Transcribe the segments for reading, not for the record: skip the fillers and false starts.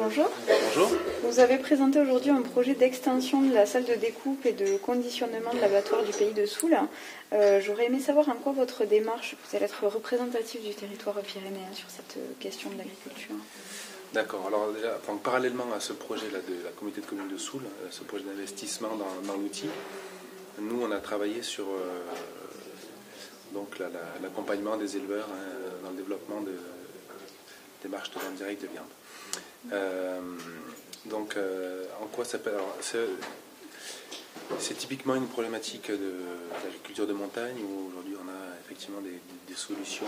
bonjour. Bonjour. Vous avez présenté aujourd'hui un projet d'extension de la salle de découpe et de conditionnement de l'abattoir du pays de Soule. J'aurais aimé savoir en quoi votre démarche peut être représentative du territoire pyrénéen sur cette question de l'agriculture. D'accord. Alors déjà, parallèlement à ce projet-là de la communauté de communes de Soule, ce projet d'investissement dans l'outil, nous on a travaillé sur l'accompagnement des éleveurs dans le développement de démarches de vente directe de viande. En quoi ça peut... C'est typiquement une problématique de l'agriculture de montagne où aujourd'hui on a effectivement des solutions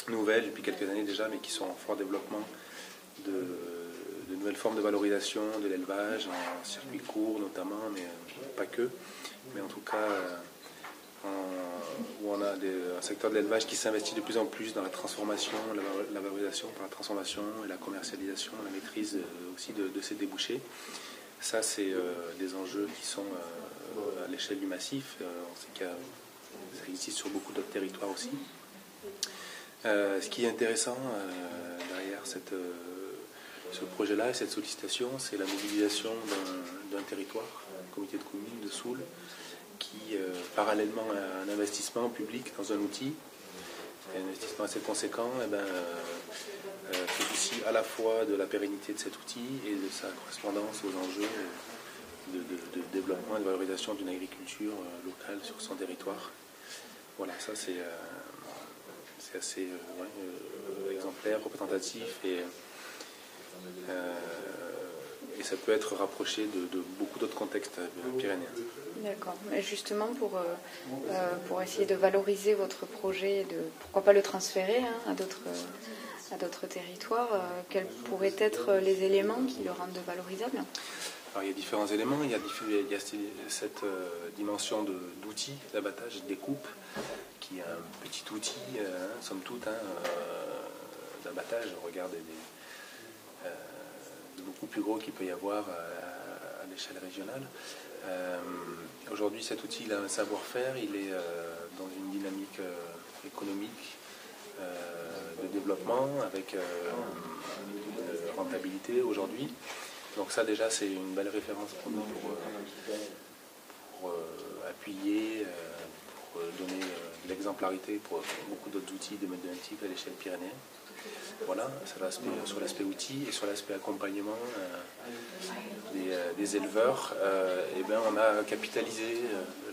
nouvelles depuis quelques années déjà, mais qui sont en fort développement, de nouvelles formes de valorisation de l'élevage, en circuit court notamment, mais pas que. Mais en tout cas, où on a un secteur de l'élevage qui s'investit de plus en plus dans la transformation, la valorisation par la transformation et la commercialisation, la maîtrise aussi de ces débouchés. Ça, c'est des enjeux qui sont à l'échelle du massif. On sait que ça existe sur beaucoup d'autres territoires aussi. Ce qui est intéressant derrière ce projet-là et cette sollicitation, c'est la mobilisation d'un territoire, un comité de communes de Soule, qui, parallèlement à un investissement public dans un outil, un investissement assez conséquent, fait aussi à la fois de la pérennité de cet outil et de sa correspondance aux enjeux de développement et de valorisation d'une agriculture locale sur son territoire. Voilà, ça c'est assez exemplaire, représentatif et ça peut être rapproché de beaucoup d'autres contextes pyrénéens. D'accord. Et justement, pour essayer de valoriser votre projet, pourquoi pas le transférer à d'autres territoires, quels pourraient être les éléments qui le rendent valorisable? Alors, il y a différents éléments. Il y a cette dimension d'outils d'abattage et de découpe, qui est un petit outil, somme toute, d'abattage. On regarde beaucoup plus gros qu'il peut y avoir à l'échelle régionale. Aujourd'hui, cet outil il a un savoir-faire, il est dans une dynamique économique de développement avec une rentabilité aujourd'hui. Donc ça déjà c'est une belle référence pour nous pour appuyer, pour donner de l'exemplarité pour beaucoup d'autres outils de même type à l'échelle pyrénéenne. Voilà, c'est sur l'aspect outils et sur l'aspect accompagnement des éleveurs. On a capitalisé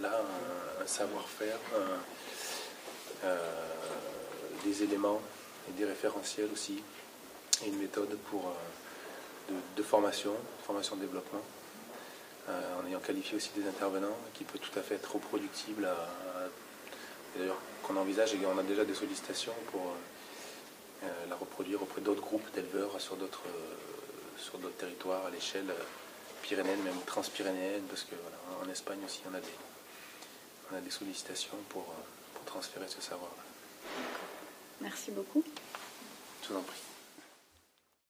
là un savoir-faire, des éléments et des référentiels aussi, et une méthode de formation de développement, en ayant qualifié aussi des intervenants qui peut tout à fait être reproductible, d'ailleurs qu'on envisage et on a déjà des sollicitations pour la reproduire auprès d'autres groupes d'éleveurs sur d'autres territoires à l'échelle pyrénéenne, même transpyrénéenne, parce que voilà, en Espagne aussi on a des sollicitations pour transférer ce savoir-là. Merci beaucoup. Je vous en prie.